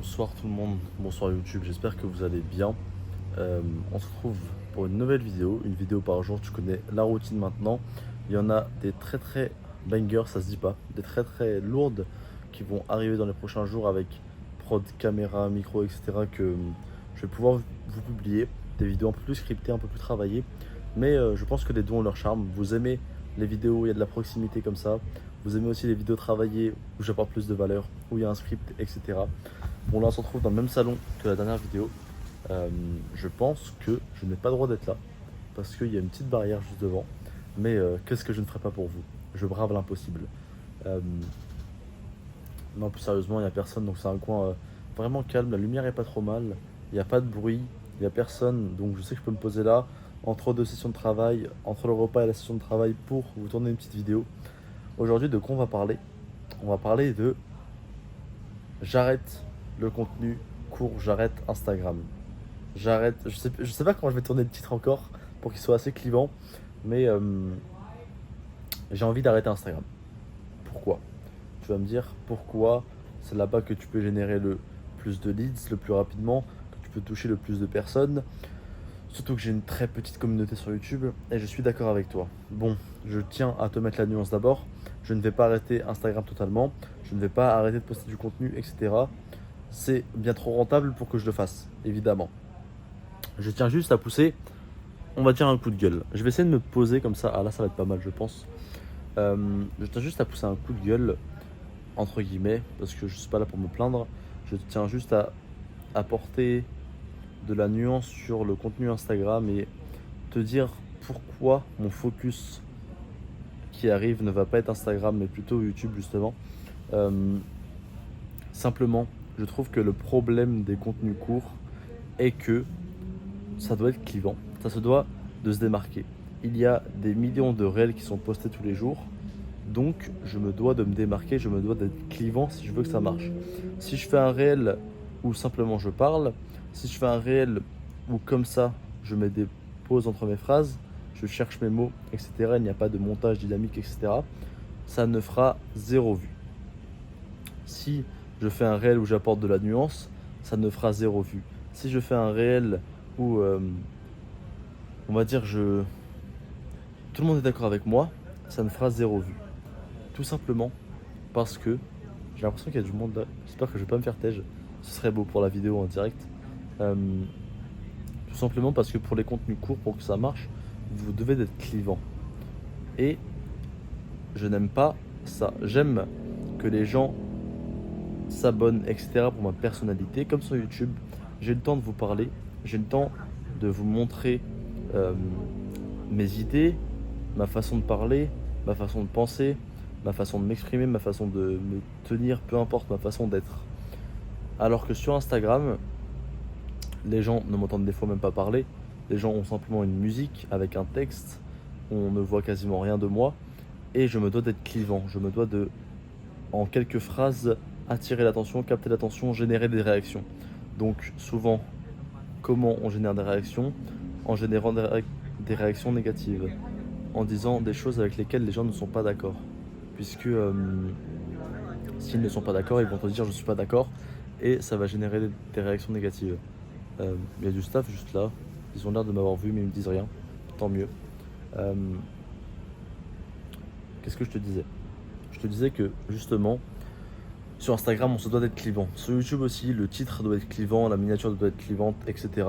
Bonsoir tout le monde, bonsoir YouTube, j'espère que vous allez bien. On se retrouve pour une nouvelle vidéo, une vidéo par jour, tu connais la routine maintenant. Il y en a des très bangers, ça se dit pas, des très lourdes qui vont arriver dans les prochains jours avec prod, caméra, micro, etc. que je vais pouvoir vous publier. Des vidéos un peu plus scriptées, un peu plus travaillées. Mais je pense que les deux ont leur charme. Vous aimez les vidéos où il y a de la proximité comme ça. Vous aimez aussi les vidéos travaillées où j'apporte plus de valeur, où il y a un script, etc. Bon, là, on se retrouve dans le même salon que la dernière vidéo. Je pense que je n'ai pas le droit d'être là parce qu'il y a une petite barrière juste devant. Mais qu'est-ce que je ne ferai pas pour vous? Je brave l'impossible. Euh, non, plus sérieusement, il n'y a personne, donc c'est un coin vraiment calme. La lumière est pas trop mal. Il n'y a pas de bruit, il n'y a personne. Donc je sais que je peux me poser là entre deux sessions de travail, entre le repas et la session de travail pour vous tourner une petite vidéo. Aujourd'hui, de quoi on va parler? On va parler de j'arrête le contenu court, j'arrête Instagram. J'arrête, je sais pas comment je vais tourner le titre encore pour qu'il soit assez clivant, mais j'ai envie d'arrêter Instagram. Pourquoi? Tu vas me dire pourquoi c'est là-bas que tu peux générer le plus de leads le plus rapidement, que tu peux toucher le plus de personnes. Surtout que j'ai une très petite communauté sur YouTube et je suis d'accord avec toi. Bon, je tiens à te mettre la nuance d'abord. Je ne vais pas arrêter Instagram totalement. Je ne vais pas arrêter de poster du contenu, etc. C'est bien trop rentable pour que je le fasse, évidemment. Je tiens juste à pousser, on va dire un coup de gueule. Je vais essayer de me poser comme ça. Ah là, ça va être pas mal, je pense. Je tiens juste à pousser un coup de gueule, entre guillemets, parce que je suis pas là pour me plaindre. Je tiens juste à apporter de la nuance sur le contenu Instagram et te dire pourquoi mon focus qui arrive ne va pas être Instagram mais plutôt YouTube justement. Euh, Simplement, je trouve que le problème des contenus courts est que ça doit être clivant, ça se doit de se démarquer. Il y a des millions de réels qui sont postés tous les jours, donc je me dois de me démarquer, je me dois d'être clivant si je veux que ça marche. Si je fais un réel où simplement je parle, si je fais un réel où comme ça je mets des pauses entre mes phrases, je cherche mes mots, etc. Il n'y a pas de montage dynamique, etc. Ça ne fera zéro vue. Si je fais un réel où j'apporte de la nuance, ça ne fera zéro vue. Si je fais un réel où, on va dire, tout le monde est d'accord avec moi, ça ne fera zéro vue. Tout simplement parce que j'ai l'impression qu'il y a du monde là. J'espère que je vais pas me faire tège. Ce serait beau pour la vidéo en direct. Euh, Tout simplement parce que pour les contenus courts, pour que ça marche, vous devez être clivant. Et je n'aime pas ça. J'aime que les gens s'abonnent, etc. pour ma personnalité. Comme sur YouTube, j'ai le temps de vous parler, j'ai le temps de vous montrer euh, mes idées, ma façon de parler, ma façon de penser, ma façon de m'exprimer, ma façon de me tenir, peu importe ma façon d'être. Alors que sur Instagram, les gens ne m'entendent des fois même pas parler. Les gens ont simplement une musique avec un texte. On ne voit quasiment rien de moi. Et je me dois d'être clivant. Je me dois de, en quelques phrases, attirer l'attention, capter l'attention, générer des réactions. Donc souvent, comment on génère des réactions? En générant des réactions négatives. En disant des choses avec lesquelles les gens ne sont pas d'accord. Puisque s'ils ne sont pas d'accord, ils vont te dire je suis pas d'accord. Et ça va générer des réactions négatives. Il y a du staff juste là. Ils ont l'air de m'avoir vu, mais ils me disent rien. Tant mieux. Euh, Qu'est-ce que je te disais? Je te disais que justement, sur Instagram, on se doit d'être clivant. Sur YouTube aussi, le titre doit être clivant, la miniature doit être clivante, etc.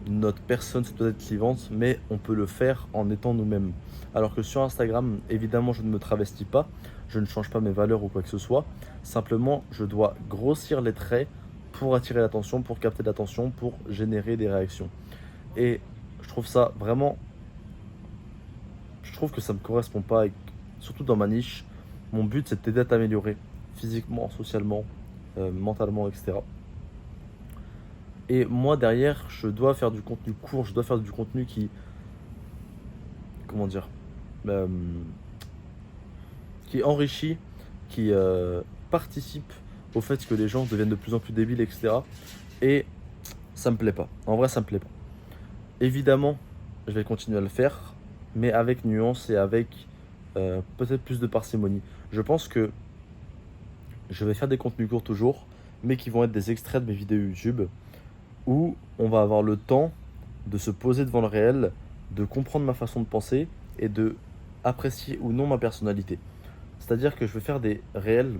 Notre personne doit être clivante, mais on peut le faire en étant nous-mêmes. Alors que sur Instagram, évidemment, je ne me travestis pas, je ne change pas mes valeurs ou quoi que ce soit. Simplement, je dois grossir les traits pour attirer l'attention, pour capter l'attention, pour générer des réactions. Et je trouve ça vraiment. Je trouve que ça ne me correspond pas, surtout dans ma niche. Mon but, c'est de t'aider à t'améliorer physiquement, socialement, mentalement, etc. Et moi, derrière, je dois faire du contenu court, je dois faire du contenu qui. Comment dire? euh, qui enrichit, qui participe au fait que les gens deviennent de plus en plus débiles, etc. Et ça me plaît pas. En vrai, ça me plaît pas. Évidemment, je vais continuer à le faire, mais avec nuance et avec peut-être plus de parcimonie. Je pense que je vais faire des contenus courts toujours, mais qui vont être des extraits de mes vidéos YouTube où on va avoir le temps de se poser devant le réel, de comprendre ma façon de penser et de apprécier ou non ma personnalité. C'est-à-dire que je vais faire des réels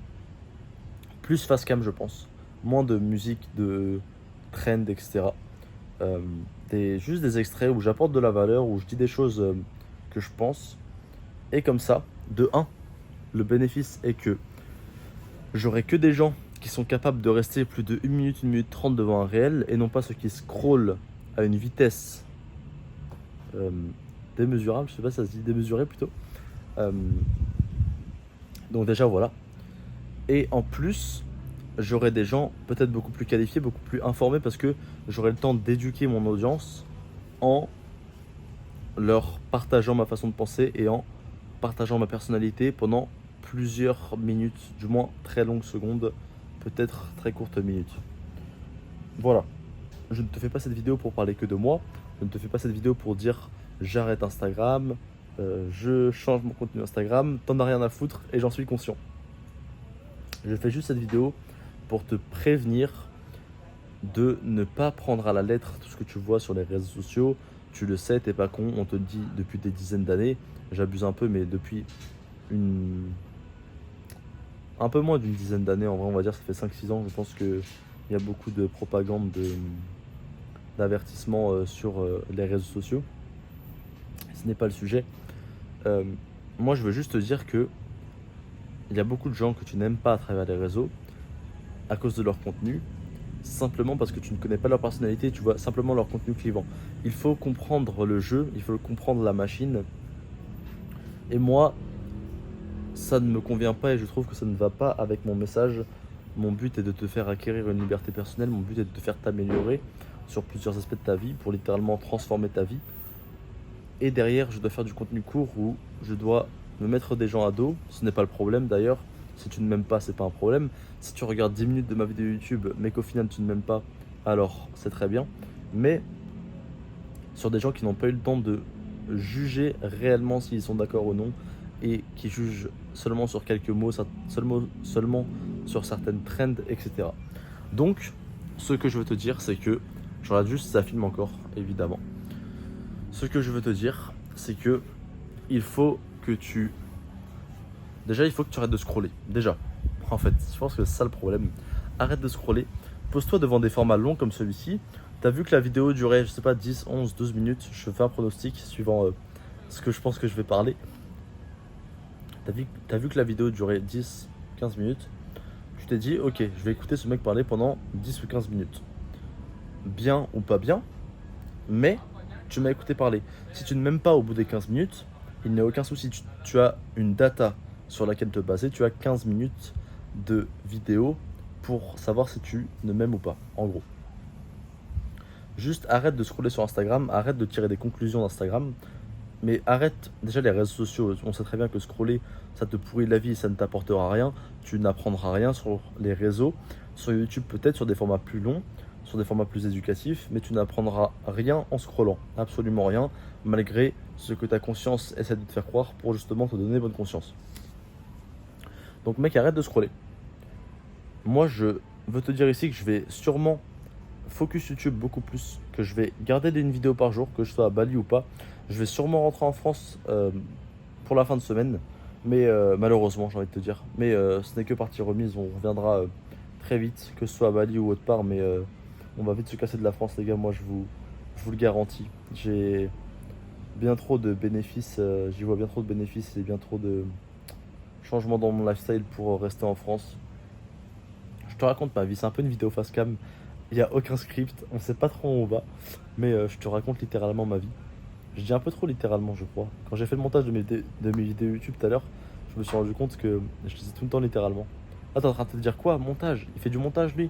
plus face cam, je pense. Moins de musique, de trend, etc. Euh, juste des extraits où j'apporte de la valeur, où je dis des choses que je pense. Et comme ça, de un, le bénéfice est que j'aurai que des gens qui sont capables de rester plus de 1 minute 30 devant un réel, et non pas ceux qui scrollent à une vitesse euh, démesurable, je sais pas si ça se dit démesurée plutôt. Euh, donc déjà voilà. Et en plus, j'aurai des gens peut-être beaucoup plus qualifiés, beaucoup plus informés, parce que j'aurai le temps d'éduquer mon audience en leur partageant ma façon de penser et en partageant ma personnalité pendant plusieurs minutes, du moins très longues secondes, peut-être très courtes minutes. Voilà. Je ne te fais pas cette vidéo pour parler que de moi. Je ne te fais pas cette vidéo pour dire j'arrête Instagram, je change mon contenu Instagram, t'en as rien à foutre et j'en suis conscient. Je fais juste cette vidéo pour te prévenir de ne pas prendre à la lettre tout ce que tu vois sur les réseaux sociaux. Tu le sais, t'es pas con, on te le dit depuis des dizaines d'années. J'abuse un peu, mais depuis un peu moins d'une dizaine d'années, en vrai, on va dire, ça fait 5-6 ans. Je pense qu'il y a beaucoup de propagande, d'avertissement sur les réseaux sociaux. Ce n'est pas le sujet. Moi, je veux juste te dire que il y a beaucoup de gens que tu n'aimes pas à travers les réseaux à cause de leur contenu, simplement parce que tu ne connais pas leur personnalité, tu vois simplement leur contenu clivant. Il faut comprendre le jeu, il faut comprendre la machine. Et moi, ça ne me convient pas et je trouve que ça ne va pas avec mon message. Mon but est de te faire acquérir une liberté personnelle, mon but est de te faire t'améliorer sur plusieurs aspects de ta vie pour littéralement transformer ta vie. Et derrière, je dois faire du contenu court où je dois me mettre des gens à dos. Ce n'est pas le problème d'ailleurs. Si tu ne m'aimes pas, c'est pas un problème. Si tu regardes 10 minutes de ma vidéo YouTube, mais qu'au final tu ne m'aimes pas, alors c'est très bien. Mais sur des gens qui n'ont pas eu le temps de juger réellement s'ils sont d'accord ou non, et qui jugent seulement sur quelques mots, seulement sur certaines trends, etc. Donc, ce que je veux te dire, c'est que, je regarde juste si ça filme encore, évidemment. Ce que je veux te dire, c'est que il faut que tu... Déjà, il faut que tu arrêtes de scroller. Déjà, en fait, je pense que c'est ça le problème. Arrête de scroller. Pose-toi devant des formats longs comme celui-ci. T'as vu que la vidéo durait, je sais pas, 10, 11, 12 minutes. Je fais un pronostic suivant ce que je pense que je vais parler. T'as vu que la vidéo durait 10, 15 minutes. Tu t'es dit, ok, je vais écouter ce mec parler pendant 10 ou 15 minutes. Bien ou pas bien, mais tu m'as écouté parler. Si tu ne m'aimes pas au bout des 15 minutes, il n'y a aucun souci. Tu as une data sur laquelle te baser. Tu as 15 minutes de vidéo pour savoir si tu ne m'aimes ou pas, en gros. Juste arrête de scroller sur Instagram, arrête de tirer des conclusions d'Instagram, mais arrête déjà les réseaux sociaux. On sait très bien que scroller, ça te pourrit la vie et ça ne t'apportera rien. Tu n'apprendras rien sur les réseaux. Sur YouTube, peut-être sur des formats plus longs, sur des formats plus éducatifs, mais tu n'apprendras rien en scrollant, absolument rien, malgré ce que ta conscience essaie de te faire croire pour justement te donner bonne conscience. Donc mec, arrête de scroller. Moi, je veux te dire ici que je vais sûrement focus YouTube beaucoup plus, que je vais garder une vidéo par jour, que je sois à Bali ou pas. Je vais sûrement rentrer en France pour la fin de semaine, mais malheureusement, j'ai envie de te dire. Mais ce n'est que partie remise, on reviendra très vite, que ce soit à Bali ou autre part, mais on va vite se casser de la France, les gars, moi je vous le garantis. J'ai bien trop de bénéfices, j'y vois bien trop de bénéfices et bien trop de changements dans mon lifestyle pour rester en France. Je te raconte ma vie, c'est un peu une vidéo face cam. Il n'y a aucun script, on sait pas trop où on va, mais je te raconte littéralement ma vie. Je dis un peu trop littéralement, je crois. Quand j'ai fait le montage de mes vidéos YouTube tout à l'heure, je me suis rendu compte que je disais tout le temps littéralement. Ah, t'es en train de te dire quoi? Montage? Il fait du montage lui?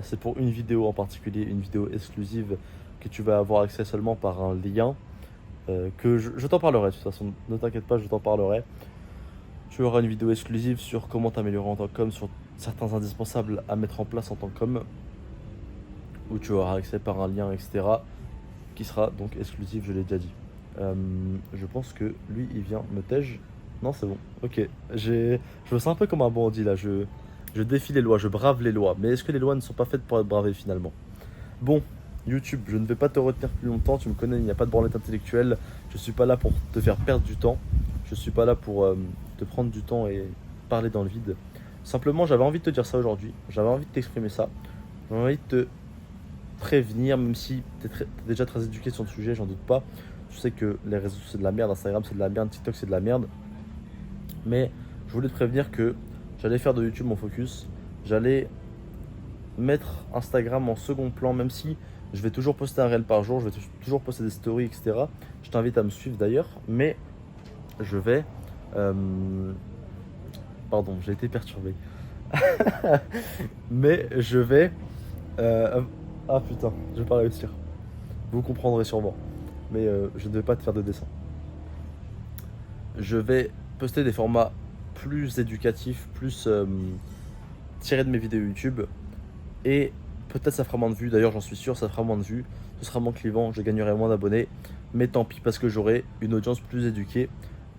C'est pour une vidéo en particulier, une vidéo exclusive que tu vas avoir accès seulement par un lien que je t'en parlerai de toute façon. Ne t'inquiète pas, je t'en parlerai. Tu auras une vidéo exclusive sur comment t'améliorer en tant que com, sur certains indispensables à mettre en place en tant que com, où tu auras accès par un lien, etc., qui sera donc exclusif, je l'ai déjà dit. Je pense que lui, il vient me tège. Non, c'est bon. Ok. Je me sens un peu comme un bandit là. Je défie les lois, je brave les lois. Mais est-ce que les lois ne sont pas faites pour être bravées finalement? Bon, YouTube, je ne vais pas te retenir plus longtemps. Tu me connais, il n'y a pas de branlette intellectuelle. Je suis pas là pour te faire perdre du temps. Je suis pas là pour te prendre du temps et parler dans le vide. Simplement, j'avais envie de te dire ça aujourd'hui. J'avais envie de t'exprimer ça. J'avais envie de te prévenir, même si tu es déjà très éduqué sur le sujet, j'en doute pas. Je sais que les réseaux c'est de la merde, Instagram c'est de la merde, TikTok c'est de la merde. Mais je voulais te prévenir que j'allais faire de YouTube mon focus. J'allais mettre Instagram en second plan, même si je vais toujours poster un réel par jour, je vais toujours poster des stories, etc. Je t'invite à me suivre d'ailleurs, mais je vais... Pardon, j'ai été perturbé. Mais je vais... Ah putain, je vais pas réussir. Vous comprendrez sûrement. Mais je ne vais pas te faire de dessin. Je vais poster des formats plus éducatifs, plus tirés de mes vidéos YouTube. Et peut-être ça fera moins de vues. D'ailleurs, j'en suis sûr, ça fera moins de vues. Ce sera moins clivant, je gagnerai moins d'abonnés. Mais tant pis, parce que j'aurai une audience plus éduquée.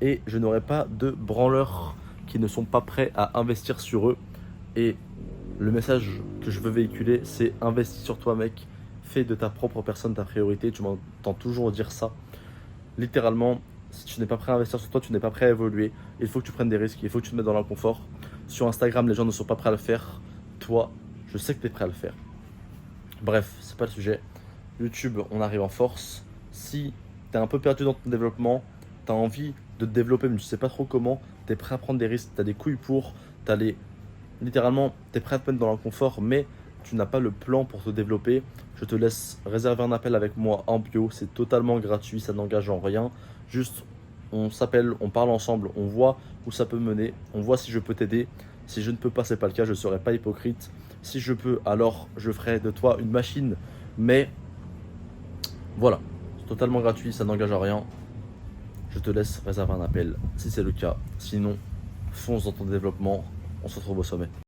Et je n'aurai pas de branleurs qui ne sont pas prêts à investir sur eux. Et le message que je veux véhiculer, c'est investis sur toi, mec. Fais de ta propre personne ta priorité. Tu m'entends toujours dire ça. Littéralement, si tu n'es pas prêt à investir sur toi, tu n'es pas prêt à évoluer. Il faut que tu prennes des risques, il faut que tu te mettes dans l'inconfort. Sur Instagram, les gens ne sont pas prêts à le faire. Toi, je sais que tu es prêt à le faire. Bref, c'est pas le sujet. YouTube, on arrive en force. Si tu es un peu perdu dans ton développement, tu as envie de te développer, mais tu sais pas trop comment, tu es prêt à prendre des risques, tu as des couilles pour, littéralement, tu es prêt à te mettre dans l'inconfort, mais tu n'as pas le plan pour te développer, je te laisse réserver un appel avec moi en bio. C'est totalement gratuit, ça n'engage en rien. Juste, on s'appelle, on parle ensemble, on voit où ça peut mener, on voit si je peux t'aider. Si je ne peux pas, c'est pas le cas, je ne serai pas hypocrite. Si je peux, alors je ferai de toi une machine. Mais voilà, c'est totalement gratuit, ça n'engage en rien. Je te laisse réserver un appel si c'est le cas. Sinon, fonce dans ton développement. On se retrouve au sommet.